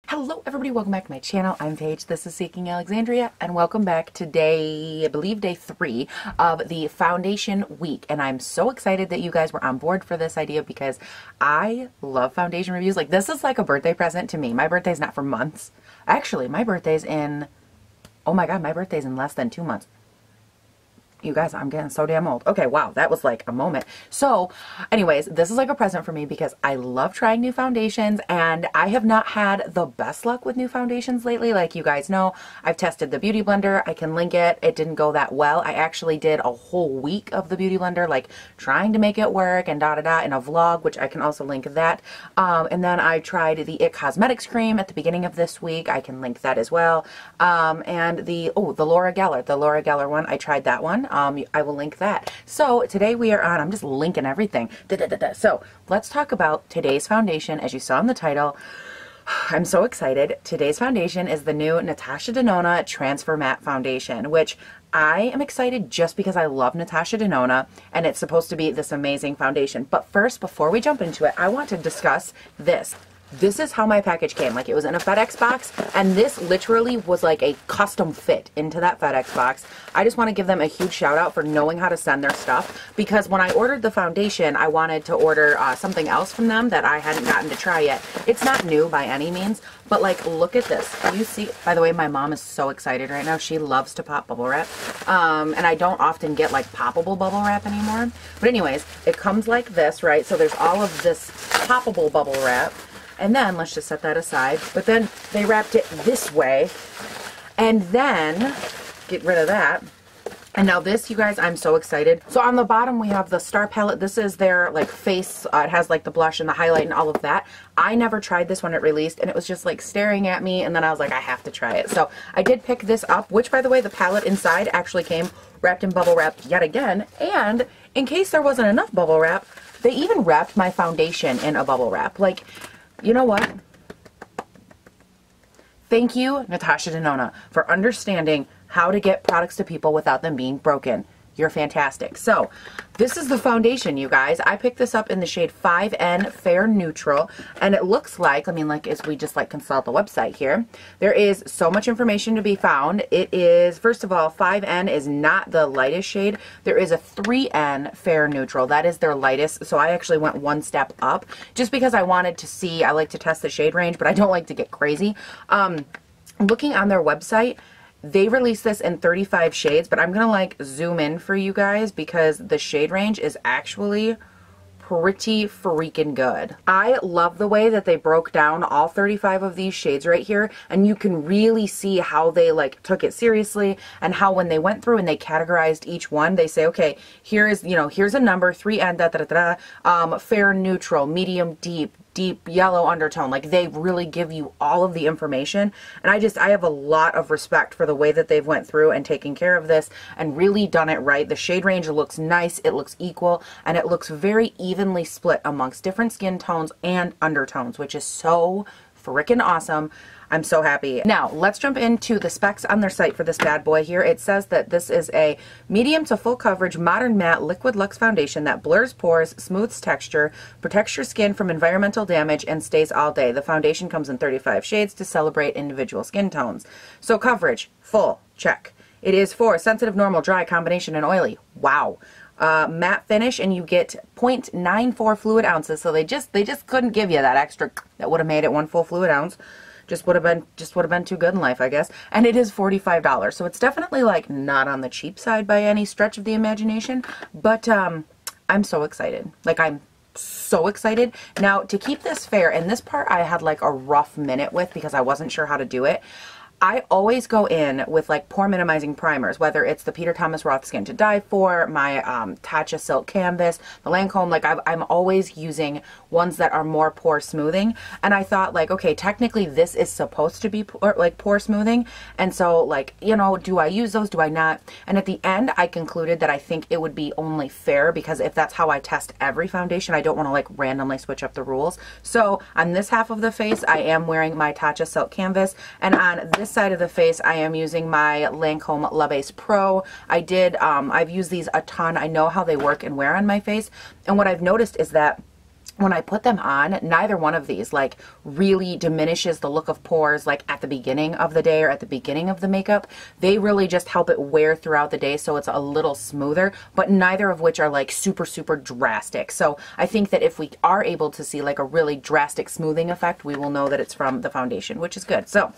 Hello everybody, welcome back to my channel. I'm Paige, this is Seeking Alexandria, and welcome back to day, I believe day 3 of the foundation week. And I'm so excited that you guys were on board for this idea because I love foundation reviews. Like, this is like a birthday present to me. My birthday's not for months. Actually, my birthday's in, oh my god, my birthday's in less than 2 months. You guys, I'm getting so damn old. Okay, wow, that was like a moment. So, anyways, this is like a present for me because I love trying new foundations, and I have not had the best luck with new foundations lately. Like you guys know, I've tested the Beauty Blender. I can link it. It didn't go that well. I actually did a whole week of the Beauty Blender, like trying to make it work and da-da-da in a vlog, which I can also link that. And then I tried the IT Cosmetics cream at the beginning of this week. I can link that as well. And the Laura Geller one, I tried that one. I will link that. So today we are on, I'm just linking everything. So let's talk about today's foundation. As you saw in the title, I'm so excited. Today's foundation is the new Natasha Denona Tranformatte foundation, which I am excited just because I love Natasha Denona and it's supposed to be this amazing foundation. But first, before we jump into it, I want to discuss this. This is how my package came. Like, it was in a FedEx box, and this literally was like a custom fit into that FedEx box. I just want to give them a huge shout out for knowing how to send their stuff, because when I ordered the foundation, I wanted to order something else from them that I hadn't gotten to try yet. It's not new by any means, but like, look at this. You see, by the way, my mom is so excited right now. She loves to pop bubble wrap, and I don't often get like poppable bubble wrap anymore. But anyways, it comes like this, right? So there's all of this poppable bubble wrap. And then, let's just set that aside, but then they wrapped it this way, and then, get rid of that. And now this, you guys, I'm so excited. So on the bottom, we have the Star Palette. This is their, like, face. It has, like, the blush and the highlight and all of that. I never tried this when it released, and it was just, like, staring at me, and then I was like, I have to try it. So I did pick this up, which, by the way, the palette inside actually came wrapped in bubble wrap yet again. And in case there wasn't enough bubble wrap, they even wrapped my foundation in a bubble wrap. Like, you know what? Thank you, Natasha Denona, for understanding how to get products to people without them being broken. You're fantastic. So, this is the foundation, you guys. I picked this up in the shade 5N Fair Neutral, and it looks like, I mean, like, as we just, like, consult the website here, there is so much information to be found. It is, first of all, 5N is not the lightest shade. There is a 3N Fair Neutral. That is their lightest, so I actually went one step up, just because I wanted to see, I like to test the shade range, but I don't like to get crazy. Looking on their website, they released this in 35 shades, but I'm going to like zoom in for you guys because the shade range is actually pretty freaking good. I love the way that they broke down all 35 of these shades right here, and you can really see how they like took it seriously, and how when they went through and they categorized each one, they say, okay, here is, you know, here's a number, 3N, fair neutral, medium deep, deep yellow undertone. Like, they really give you all of the information, and I have a lot of respect for the way that they've went through and taken care of this and really done it right. The shade range looks nice, it looks equal, and it looks very evenly split amongst different skin tones and undertones, which is so freaking awesome. I'm so happy. Now, let's jump into the specs on their site for this bad boy here. It says that this is a medium to full coverage modern matte liquid luxe foundation that blurs pores, smooths texture, protects your skin from environmental damage, and stays all day. The foundation comes in 35 shades to celebrate individual skin tones. So coverage, full, check. It is for sensitive, normal, dry, combination, and oily. Wow. Matte finish, and you get 0.94 fluid ounces. So they just couldn't give you that extra that would have made it one full fluid ounce. Just would have been too good in life, I guess. And it is $45. So it's definitely like not on the cheap side by any stretch of the imagination, but I'm so excited. Like, I'm so excited. Now, to keep this fair, and this part I had like a rough minute with because I wasn't sure how to do it. I always go in with like pore minimizing primers, whether it's the Peter Thomas Roth Skin to Die For, my Tatcha Silk Canvas, the Lancome. Like, I'm always using ones that are more pore smoothing, and I thought, like, okay, technically this is supposed to be pore smoothing, and so, like, you know, do I use those, do I not? And at the end I concluded that I think it would be only fair, because if that's how I test every foundation, I don't want to like randomly switch up the rules. So on this half of the face I am wearing my Tatcha Silk Canvas, and on this side of the face I am using my Lancome La Base Pro. I've used these a ton. I know how they work and wear on my face, and what I've noticed is that when I put them on, neither one of these like really diminishes the look of pores like at the beginning of the day or at the beginning of the makeup. They really just help it wear throughout the day so it's a little smoother, but neither of which are like super, super drastic. So I think that if we are able to see like a really drastic smoothing effect, we will know that it's from the foundation, which is good. So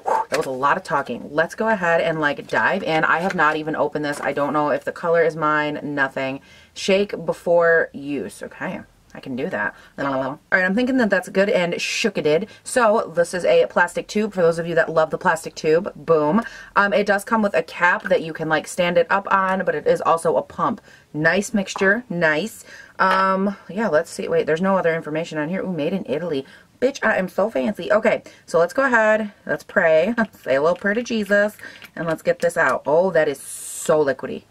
that was a lot of talking. Let's go ahead and like dive in. I have not even opened this. I don't know if the color is mine, nothing. Shake before use. Okay. I can do that. All right, I'm thinking that that's good and shookaded. So this is a plastic tube for those of you that love the plastic tube. Boom. It does come with a cap that you can like stand it up on, but it is also a pump. Nice mixture. Nice. Yeah, let's see. Wait, there's no other information on here. Ooh, made in Italy. Bitch, I am so fancy. Okay, so let's go ahead. Let's pray. Say a little prayer to Jesus, and let's get this out. Oh, that is so liquidy.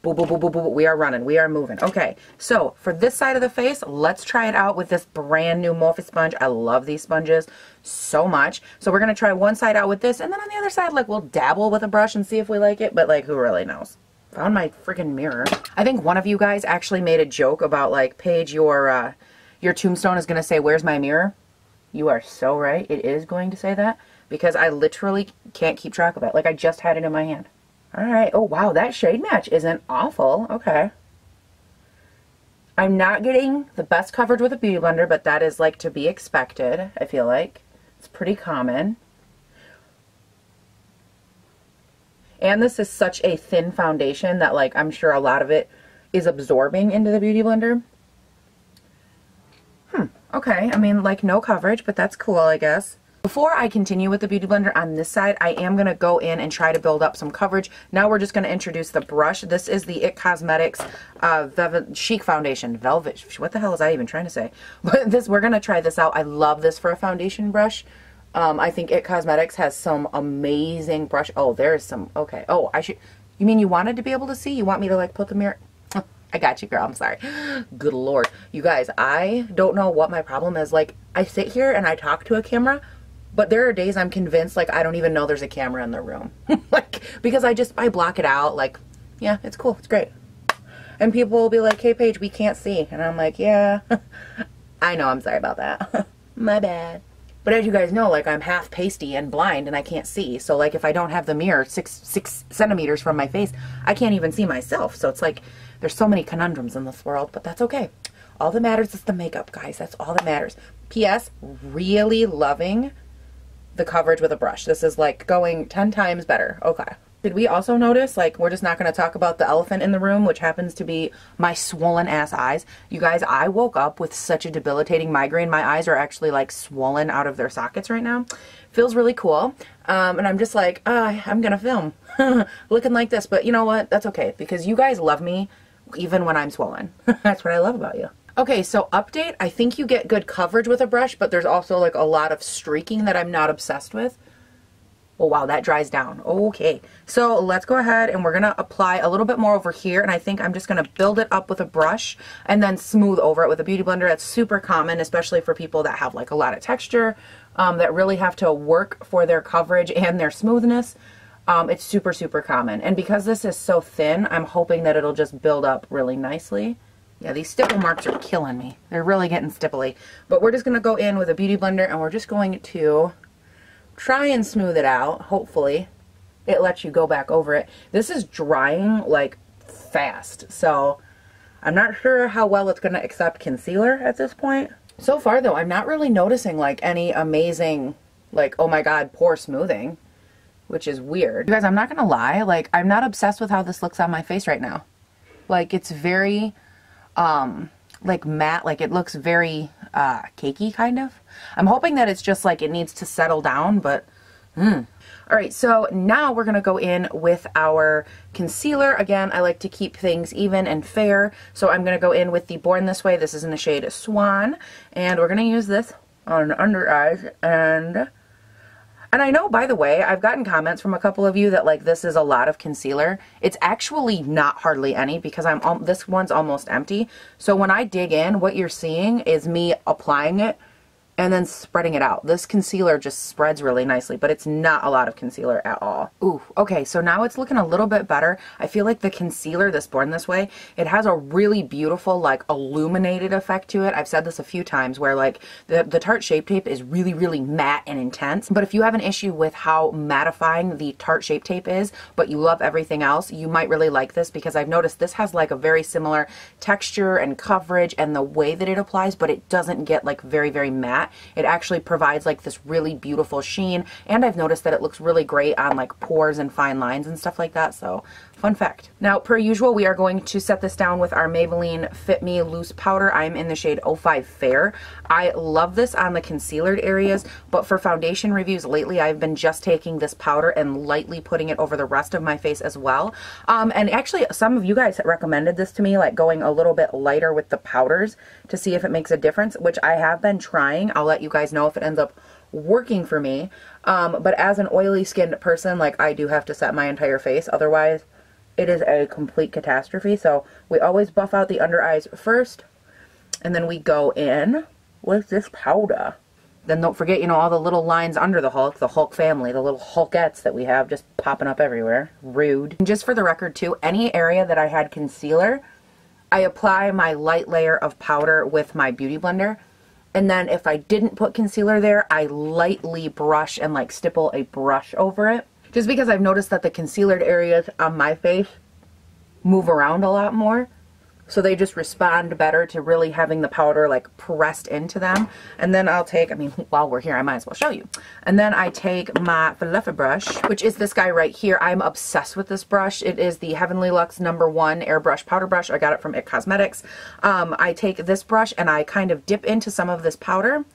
Boo, boo, boo, boo, boo. We are running. We are moving. Okay, so for this side of the face, let's try it out with this brand new Morphe sponge. I love these sponges so much. So we're going to try one side out with this, and then on the other side, like, we'll dabble with a brush and see if we like it, but, like, who really knows? Found my freaking mirror. I think one of you guys actually made a joke about, like, Paige, your tombstone is going to say, "Where's my mirror?" You are so right. It is going to say that, because I literally can't keep track of it. Like, I just had it in my hand. Alright, oh wow, that shade match isn't awful. Okay. I'm not getting the best coverage with a beauty blender, but that is like to be expected, I feel like. It's pretty common. And this is such a thin foundation that like I'm sure a lot of it is absorbing into the beauty blender. Okay, I mean like no coverage, but that's cool, I guess. Before I continue with the beauty blender on this side, I am going to go in and try to build up some coverage. Now we're just going to introduce the brush. This is the IT Cosmetics Velvet Chic Foundation. Velvet, what the hell is I even trying to say? But this, we're going to try this out. I love this for a foundation brush. I think IT Cosmetics has some amazing brush. Oh, there's some, okay. Oh, I should, you mean you wanted to be able to see? You want me to like put the mirror? I got you, girl. I'm sorry. Good Lord. You guys, I don't know what my problem is. Like, I sit here and I talk to a camera, but there are days I'm convinced, like, I don't even know there's a camera in the room. Like, because I block it out. Like, yeah, it's cool. It's great. And people will be like, "Hey, Paige, we can't see." And I'm like, yeah, I know. I'm sorry about that. My bad. But as you guys know, like, I'm half pasty and blind and I can't see. So, like, if I don't have the mirror six centimeters from my face, I can't even see myself. So it's like, there's so many conundrums in this world, but that's okay. All that matters is the makeup, guys. That's all that matters. P.S. Really loving the coverage with a brush. This is like going 10 times better. Okay. Did we also notice, like, we're just not going to talk about the elephant in the room, which happens to be my swollen ass eyes. You guys, I woke up with such a debilitating migraine. My eyes are actually like swollen out of their sockets right now. Feels really cool. And I'm just like, I'm going to film looking like this. But you know what? That's okay, because you guys love me even when I'm swollen. That's what I love about you. Okay, so update. I think you get good coverage with a brush, but there's also like a lot of streaking that I'm not obsessed with. Oh wow, that dries down. Okay, so let's go ahead and we're gonna apply a little bit more over here, and I think I'm just gonna build it up with a brush and then smooth over it with a beauty blender. That's super common, especially for people that have like a lot of texture, that really have to work for their coverage and their smoothness. It's super, super common. And because this is so thin, I'm hoping that it'll just build up really nicely. Yeah, these stipple marks are killing me. They're really getting stipply. But we're just going to go in with a beauty blender and we're just going to try and smooth it out. Hopefully it lets you go back over it. This is drying like fast, so I'm not sure how well it's going to accept concealer at this point. So far though, I'm not really noticing like any amazing, like, oh my god, pore smoothing, which is weird. You guys, I'm not going to lie, like, I'm not obsessed with how this looks on my face right now. Like, it's very like matte, like it looks very cakey kind of. I'm hoping that it's just like it needs to settle down, but Alright, so now we're going to go in with our concealer. Again, I like to keep things even and fair, so I'm going to go in with the Born This Way. This is in the shade Swan, and we're going to use this on under eyes. And I know, by the way, I've gotten comments from a couple of you that like this is a lot of concealer. It's actually not hardly any, because this one's almost empty. So when I dig in, what you're seeing is me applying it and then spreading it out. This concealer just spreads really nicely, but it's not a lot of concealer at all. Ooh, okay, so now it's looking a little bit better. I feel like the concealer, this Born This Way, it has a really beautiful, like, illuminated effect to it. I've said this a few times where, like, the Tarte Shape Tape is really, really matte and intense. But if you have an issue with how mattifying the Tarte Shape Tape is, but you love everything else, you might really like this, because I've noticed this has, like, a very similar texture and coverage and the way that it applies, but it doesn't get, like, very, very matte. It actually provides like this really beautiful sheen, and I've noticed that it looks really great on like pores and fine lines and stuff like that. So fun fact. Now, per usual, we are going to set this down with our Maybelline Fit Me Loose Powder. I'm in the shade 05 Fair. I love this on the concealered areas, but for foundation reviews lately, I've been just taking this powder and lightly putting it over the rest of my face as well. And actually, some of you guys recommended this to me, like going a little bit lighter with the powders to see if it makes a difference, which I have been trying. I'll let you guys know if it ends up working for me. But as an oily skinned person, like, I do have to set my entire face, otherwise it is a complete catastrophe. So we always buff out the under eyes first, and then we go in with this powder. Then don't forget, you know, all the little lines under the Hulk family, the little Hulkettes that we have just popping up everywhere. Rude. And just for the record too, any area that I had concealer, I apply my light layer of powder with my beauty blender. And then if I didn't put concealer there, I lightly brush and like stipple a brush over it. Just because I've noticed that the concealered areas on my face move around a lot more. So they just respond better to really having the powder like pressed into them. And then I'll take, I mean, while we're here, I might as well show you. And then I take my fluffy brush, which is this guy right here. I'm obsessed with this brush. It is the Heavenly Luxe #1 Airbrush Powder Brush. I got it from IT Cosmetics. I take this brush and I kind of dip into some of this powder,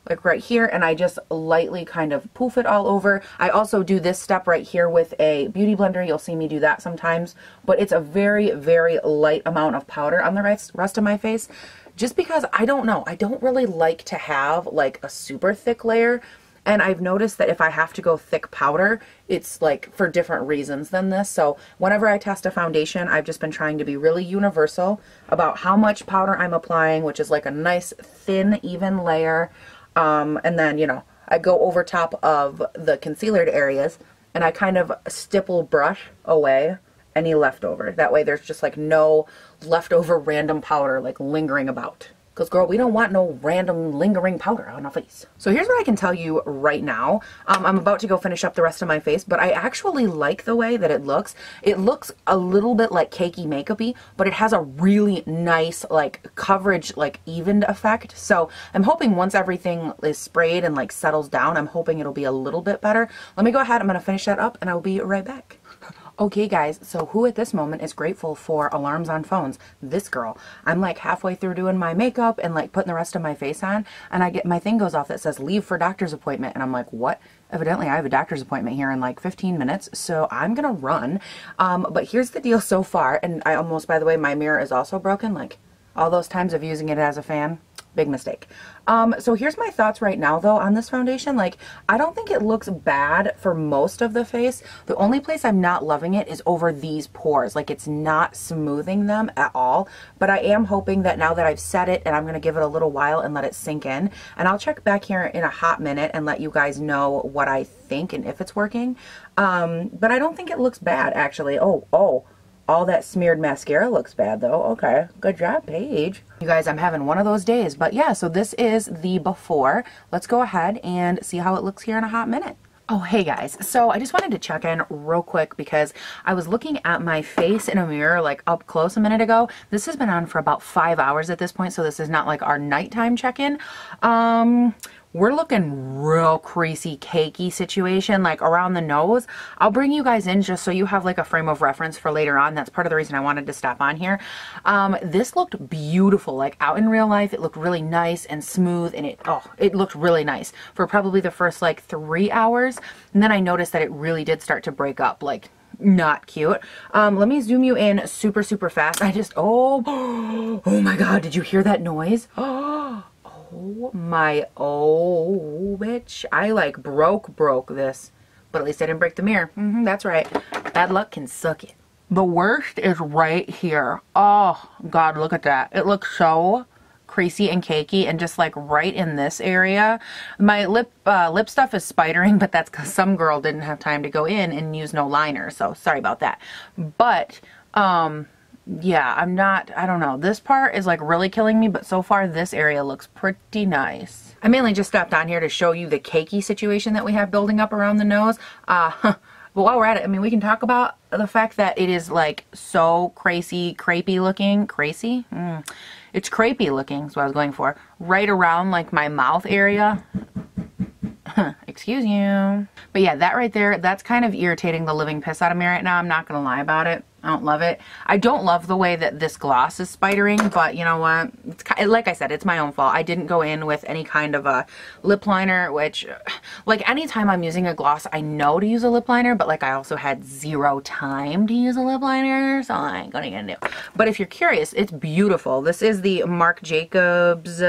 like right here, and I just lightly kind of poof it all over. I also do this step right here with a beauty blender. You'll see me do that sometimes, but it's a very, very light amount of powder on the rest of my face, just because I don't know, I don't really like to have like a super thick layer. And I've noticed that if I have to go thick powder, it's like for different reasons than this. So whenever I test a foundation, I've just been trying to be really universal about how much powder I'm applying, which is like a nice thin, even layer. And then, you know, I go over top of the concealered areas and I kind of stipple brush away any leftover. That way there's just like no leftover random powder like lingering about. Because, girl, we don't want no random lingering powder on our face. So here's what I can tell you right now. I'm about to go finish up the rest of my face, but I actually like the way that it looks. It looks a little bit like cakey makeup-y, but it has a really nice, like, coverage, like, evened effect. So I'm hoping once everything is sprayed and, like, settles down, I'm hoping it'll be a little bit better. Let me go ahead. I'm going to finish that up, and I'll be right back. Okay guys, so who at this moment is grateful for alarms on phones? This girl. I'm like halfway through doing my makeup and like putting the rest of my face on, and I get my thing goes off that says leave for doctor's appointment, and I'm like, what? Evidently I have a doctor's appointment here in like 15 minutes, so I'm gonna run. But here's the deal so far, and I almost, by the way, my mirror is also broken, like all those times of using it as a fan. Big mistake. So here's my thoughts right now though on this foundation. Like, I don't think it looks bad for most of the face. The only place I'm not loving it is over these pores. Like, it's not smoothing them at all. But I am hoping that now that I've set it, and I'm going to give it a little while and let it sink in, and I'll check back here in a hot minute and let you guys know what I think and if it's working. But I don't think it looks bad actually. Oh. All that smeared mascara looks bad though. Okay, good job, Paige. You guys, I'm having one of those days. But yeah, so this is the before. Let's go ahead and see how it looks here in a hot minute. Oh, hey guys. So I just wanted to check in real quick because I was looking at my face in a mirror like up close a minute ago. This has been on for about 5 hours at this point, so this is not like our nighttime check-in. We're looking real creasy, cakey situation, like around the nose. I'll bring you guys in just so you have like a frame of reference for later on. That's part of the reason I wanted to stop on here. This looked beautiful, like out in real life. It looked really nice and smooth, and it looked really nice for probably the first like 3 hours. And then I noticed that it really did start to break up, like not cute. Let me zoom you in super, super fast. Oh my God, did you hear that noise? Oh, bitch. I like broke this. But at least I didn't break the mirror. That's right. Bad luck can suck it. The worst is right here. Oh, God, look at that. It looks so creasy and cakey, and just like right in this area. My lip stuff is spidering, but that's because some girl didn't have time to go in and use no liner, so sorry about that. But yeah, I don't know. This part is like really killing me, but so far this area looks pretty nice. I mainly just stopped on here to show you the cakey situation that we have building up around the nose. But while we're at it, I mean, we can talk about the fact that it is like so crazy, crepey looking. Crazy? It's crepey looking is what I was going for. Right around like my mouth area. Excuse you. But yeah, that right there, that's kind of irritating the living piss out of me right now. I'm not gonna lie about it. I don't love it. I don't love the way that this gloss is spidering, but you know what? It's, like I said, it's my own fault. I didn't go in with any kind of a lip liner, which, like, anytime I'm using a gloss, I know to use a lip liner, but like I also had zero time to use a lip liner, so I ain't gonna do. But if you're curious, it's beautiful. This is the Marc Jacobs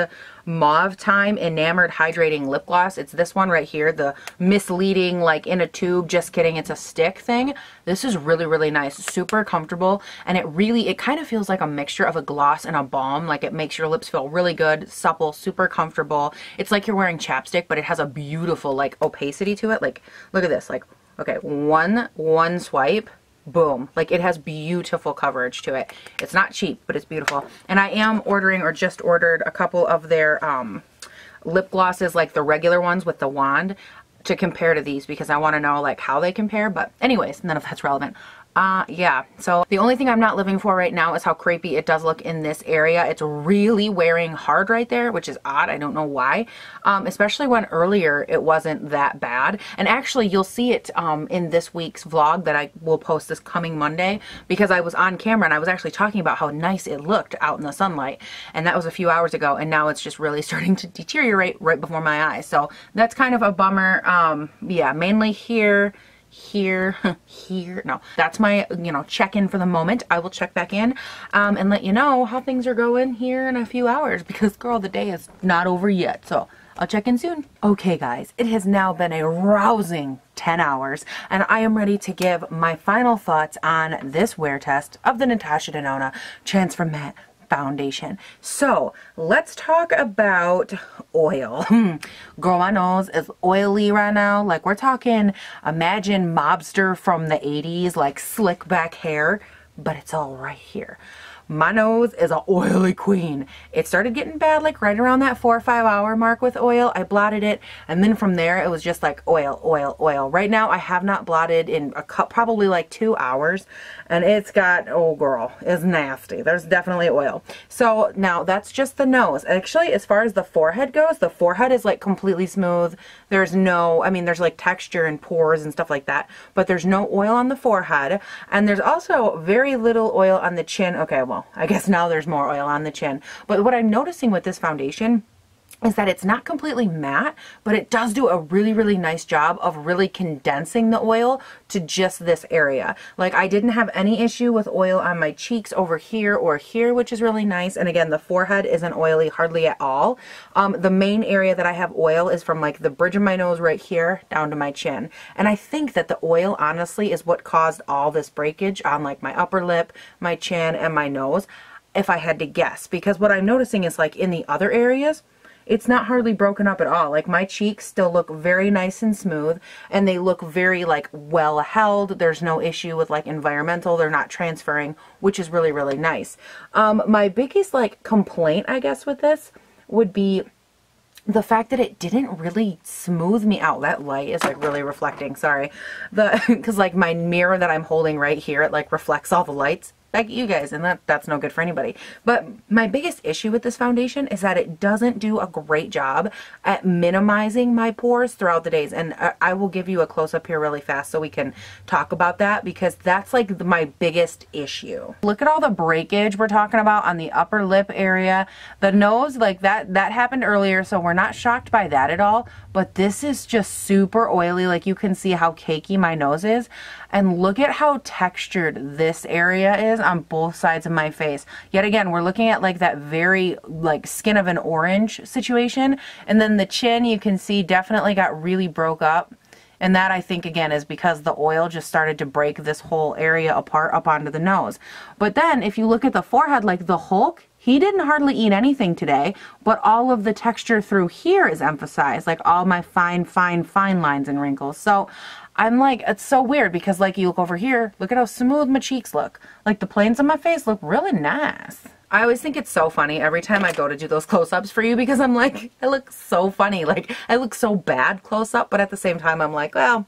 Mauve Time Enamored Hydrating Lip Gloss. It's this one right here, the misleading, like in a tube, just kidding, it's a stick thing. This is really, really nice, super comfortable, and it kind of feels like a mixture of a gloss and a balm. Like it makes your lips feel really good, supple, super comfortable. It's like you're wearing chapstick, but it has a beautiful like opacity to it. Like, look at this, like, okay, one swipe, boom. Like it has beautiful coverage to it. It's not cheap, but it's beautiful. And I am ordering, or just ordered, a couple of their lip glosses, like the regular ones with the wand, to compare to these, because I want to know like how they compare. But anyways, none of that's relevant. Yeah, so the only thing I'm not living for right now is how crepey it does look in this area. It's really wearing hard right there, which is odd. I don't know why, especially when earlier it wasn't that bad. And actually you'll see it in this week's vlog that I will post this coming Monday, because I was on camera and I was actually talking about how nice it looked out in the sunlight, and that was a few hours ago, and now it's just really starting to deteriorate right before my eyes. So that's kind of a bummer. Yeah, mainly here, no, that's my, you know, check-in for the moment. I will check back in and let you know how things are going here in a few hours, because girl, the day is not over yet, so I'll check in soon. Okay guys, it has now been a rousing 10 hours, and I am ready to give my final thoughts on this wear test of the Natasha Denona Transformatte foundation. So let's talk about oil. Girl, my nose is oily right now. Like, we're talking, imagine mobster from the 80s, like slick back hair, but it's all right here. My nose is an oily queen. It started getting bad like right around that 4 or 5 hour mark with oil. I blotted it, and then from there it was just like oil, oil, oil. Right now I have not blotted in probably like 2 hours, and it's got, oh girl, it's nasty. There's definitely oil. So now that's just the nose. Actually, as far as the forehead goes, the forehead is like completely smooth. There's no, I mean, there's like texture and pores and stuff like that, but there's no oil on the forehead, and there's also very little oil on the chin. Okay, well, I guess now there's more oil on the chin. But what I'm noticing with this foundation is that it's not completely matte, but it does do a really, really nice job of really condensing the oil to just this area. Like, I didn't have any issue with oil on my cheeks over here or here, which is really nice. And again, the forehead isn't oily hardly at all. The main area that I have oil is from like the bridge of my nose right here down to my chin. And I think that the oil honestly is what caused all this breakage on like my upper lip, my chin, and my nose, if I had to guess. Because what I'm noticing is like in the other areas, it's not hardly broken up at all. Like, my cheeks still look very nice and smooth, and they look very like well held. There's no issue with like environmental. They're not transferring, which is really, really nice. My biggest like complaint, I guess, with this would be the fact that it didn't really smooth me out. That light is like really reflecting, sorry. Because like my mirror that I'm holding right here, it like reflects all the lights back at you guys, and that's no good for anybody. But my biggest issue with this foundation is that it doesn't do a great job at minimizing my pores throughout the days. And I will give you a close-up here really fast so we can talk about that, because that's like my biggest issue. Look at all the breakage we're talking about on the upper lip area. The nose, like that happened earlier, so we're not shocked by that at all. But this is just super oily. Like, you can see how cakey my nose is. And look at how textured this area is on both sides of my face. Yet again, we're looking at like that very like skin of an orange situation. And then the chin, you can see, definitely got really broke up. And that, I think, again, is because the oil just started to break this whole area apart up onto the nose. But then if you look at the forehead, like the Hulk he didn't hardly eat anything today, but all of the texture through here is emphasized, like all my fine lines and wrinkles. So I'm like, it's so weird because like you look over here, look at how smooth my cheeks look. Like the planes on my face look really nice. I always think it's so funny every time I go to do those close-ups for you because I'm like, I look so funny. Like I look so bad close-up, but at the same time I'm like, well,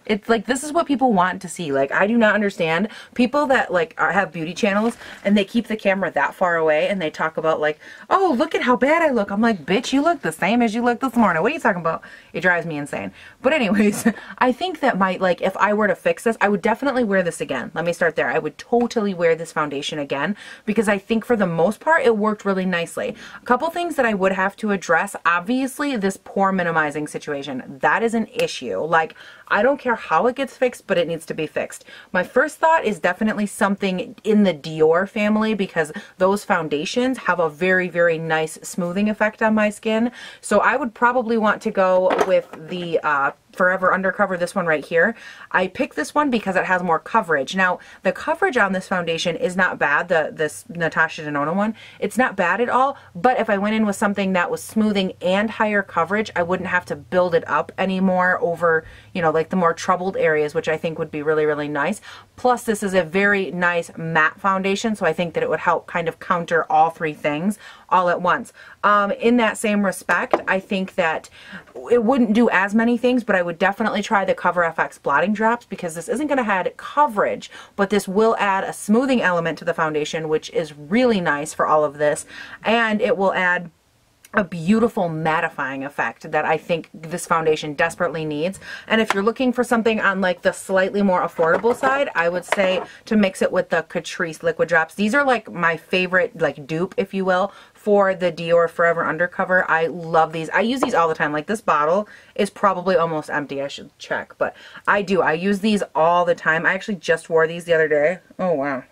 it's like, this is what people want to see. Like, I do not understand people that like have beauty channels and they keep the camera that far away and they talk about like, oh, look at how bad I look. I'm like, bitch, you look the same as you looked this morning. What are you talking about? It drives me insane. But anyways, I think that like, if I were to fix this, I would definitely wear this again. Let me start there. I would totally wear this foundation again because I think for the most part, it worked really nicely. A couple things that I would have to address, obviously this pore minimizing situation, that is an issue. Like, I don't care how it gets fixed, but it needs to be fixed. My first thought is definitely something in the Dior family because those foundations have a very, very nice smoothing effect on my skin. So I would probably want to go with the Forever Undercover, this one right here. I picked this one because it has more coverage. Now, the coverage on this foundation is not bad, this Natasha Denona one. It's not bad at all, but if I went in with something that was smoothing and higher coverage, I wouldn't have to build it up anymore over, you know, like the more troubled areas, which I think would be really, really nice. Plus, this is a very nice matte foundation, so I think that it would help kind of counter all three things all at once. In that same respect, I think that it wouldn't do as many things, but I would definitely try the Cover FX blotting drops because this isn't going to add coverage, but this will add a smoothing element to the foundation, which is really nice for all of this, and it will add a beautiful mattifying effect that I think this foundation desperately needs. And if you're looking for something on like the slightly more affordable side, I would say to mix it with the Catrice liquid drops. These are like my favorite like dupe, if you will, for the Dior Forever Undercover. I love these. I use these all the time. Like this bottle is probably almost empty. I should check, but I do. I use these all the time. I actually just wore these the other day. Oh, wow.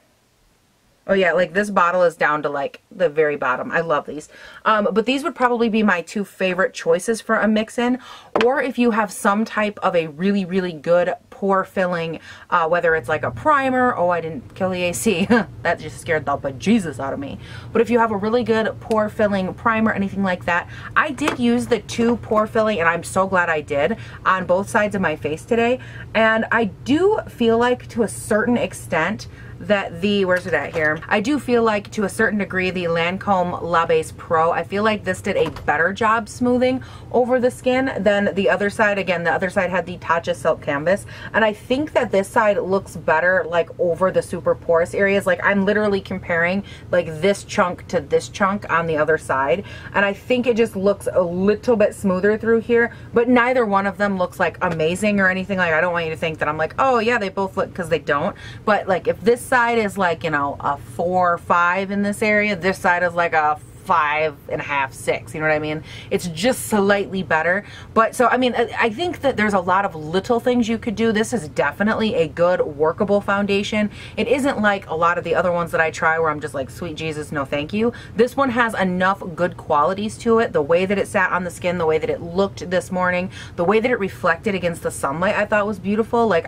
Oh yeah, like this bottle is down to like the very bottom. I love these. But these would probably be my two favorite choices for a mix-in. Or if you have some type of a really, really good pore filling, whether it's like a primer. Oh, I didn't kill the AC. That just scared the bejesus out of me. But if you have a really good pore filling primer, anything like that. I did use the two pore filling, and I'm so glad I did, on both sides of my face today. And I do feel like to a certain extent that the, where's it at here? I do feel like to a certain degree the Lancome La Base Pro, I feel like this did a better job smoothing over the skin than the other side. Again, the other side had the Tatcha Silk Canvas, and I think that this side looks better like over the super porous areas. Like I'm literally comparing like this chunk to this chunk on the other side, and I think it just looks a little bit smoother through here, but neither one of them looks like amazing or anything. Like I don't want you to think that I'm like, oh yeah, they both look, because they don't. But like if this side is like, you know, a 4 or 5 in this area, this side is like a 5.5, 6, you know what I mean? It's just slightly better. But so I mean, I think that there's a lot of little things you could do. This is definitely a good workable foundation. It isn't like a lot of the other ones that I try where I'm just like, sweet Jesus, no thank you. This one has enough good qualities to it. The way that it sat on the skin, the way that it looked this morning, the way that it reflected against the sunlight, I thought was beautiful. Like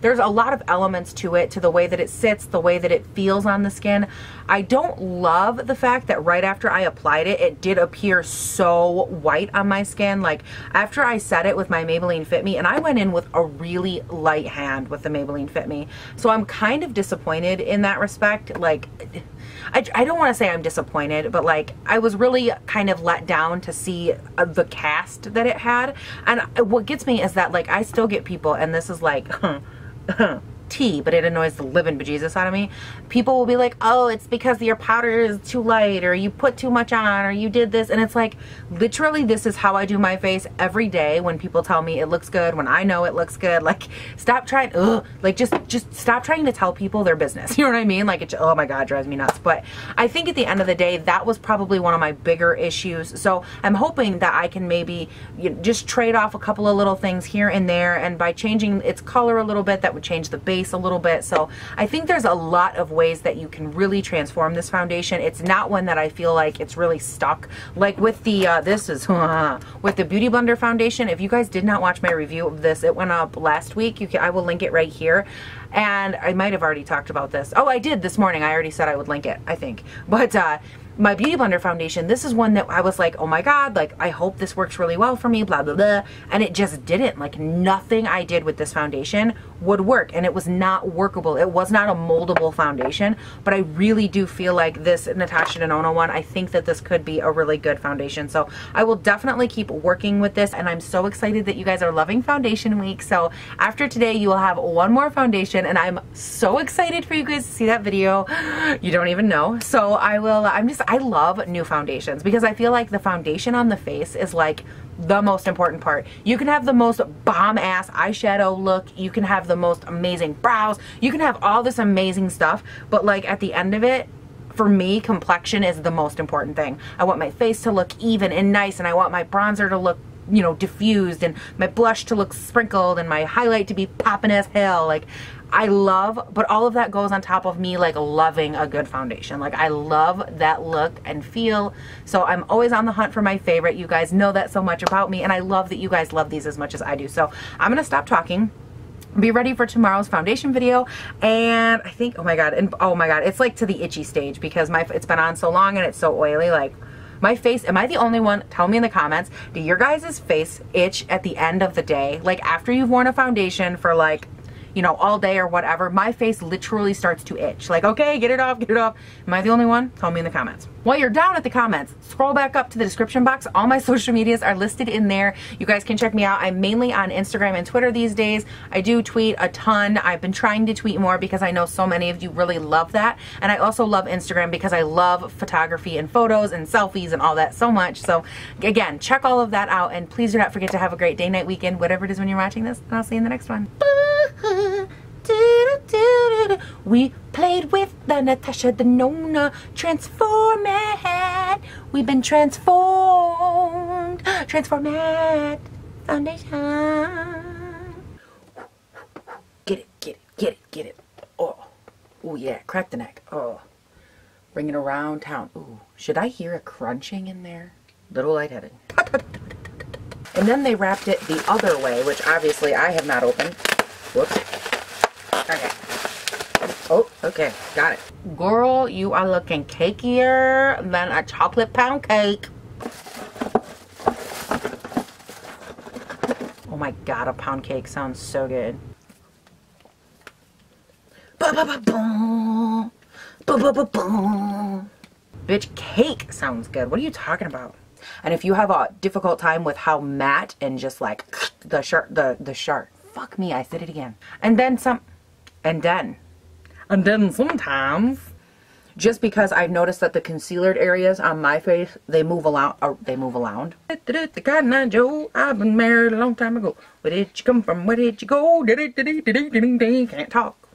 there's a lot of elements to it, to the way that it sits, the way that it feels on the skin. I don't love the fact that right after I applied it, it did appear so white on my skin. Like after I set it with my Maybelline Fit Me, and I went in with a really light hand with the Maybelline Fit Me, so I'm kind of disappointed in that respect. Like I don't want to say I'm disappointed, but like I was really kind of let down to see the cast that it had. And what gets me is that like I still get people, and this is like tea, but it annoys the living bejesus out of me. People will be like, oh, it's because your powder is too light, or you put too much on, or you did this. And it's like, literally, this is how I do my face every day when people tell me it looks good, when I know it looks good. Like, stop trying, like just stop trying to tell people their business. You know what I mean? Like, it, oh my God, it drives me nuts. But I think at the end of the day, that was probably one of my bigger issues. So I'm hoping that I can maybe just trade off a couple of little things here and there, and by changing its color a little bit, that would change the base a little bit. So I think there's a lot of ways that you can really transform this foundation. It's not one that I feel like it's really stuck. Like with the, this is, with the Beauty Blender foundation, if you guys did not watch my review of this, it went up last week. I will link it right here. And I might have already talked about this. Oh, I did this morning. I already said I would link it, I think. But my Beauty Blender foundation, this is one that I was like, oh my God, like, I hope this works really well for me, blah, blah, blah. And it just didn't. Like, nothing I did with this foundation would work. And it was not workable. It was not a moldable foundation. But I really do feel like this Natasha Denona one, I think that this could be a really good foundation. So I will definitely keep working with this. And I'm so excited that you guys are loving Foundation Week. So after today, you will have one more foundation. And I'm so excited for you guys to see that video. You don't even know. So I love new foundations because I feel like the foundation on the face is like the most important part. You can have the most bomb ass eyeshadow look, you can have the most amazing brows, you can have all this amazing stuff, but like at the end of it, for me, complexion is the most important thing. I want my face to look even and nice, and I want my bronzer to look, you know, diffused, and my blush to look sprinkled, and my highlight to be popping as hell. Like, I love, but all of that goes on top of me like loving a good foundation. Like, I love that look and feel. So I'm always on the hunt for my favorite. You guys know that so much about me, and I love that you guys love these as much as I do. So I'm gonna stop talking. Be ready for tomorrow's foundation video. And I think, oh my God, it's like to the itchy stage because it's been on so long and it's so oily. Like, my face, am I the only one? Tell me in the comments. Do your guys' face itch at the end of the day? Like, after you've worn a foundation for like, you know, all day or whatever, my face literally starts to itch. Like, okay, get it off, get it off. Am I the only one? Tell me in the comments. While you're down at the comments, scroll back up to the description box. All my social medias are listed in there. You guys can check me out. I'm mainly on Instagram and Twitter these days. I do tweet a ton. I've been trying to tweet more because I know so many of you really love that. And I also love Instagram because I love photography and photos and selfies and all that so much. So again, check all of that out, and please do not forget to have a great day, night, weekend, whatever it is when you're watching this, and I'll see you in the next one. We played with the Natasha Denona Transformatte. We've been transformed. Transformatte foundation. Get it, get it, get it, get it. Oh, oh yeah, crack the neck. Oh, bring it around town. Ooh, should I hear a crunching in there? Little lightheaded. And then they wrapped it the other way, which obviously I have not opened. Whoops. Okay. Oh, okay. Got it. Girl, you are looking cakier than a chocolate pound cake. Oh my God, a pound cake sounds so good. Ba-ba-ba-boom. Ba-ba-ba-boom. Bitch, cake sounds good. What are you talking about? And if you have a difficult time with how matte and just like the sharp, fuck me, I said it again. And then sometimes, just because I've noticed that the concealered areas on my face, they move around. The Cotton Eye Joe, I've been married a long time ago. Where did you come from? Where did you go? Can't talk.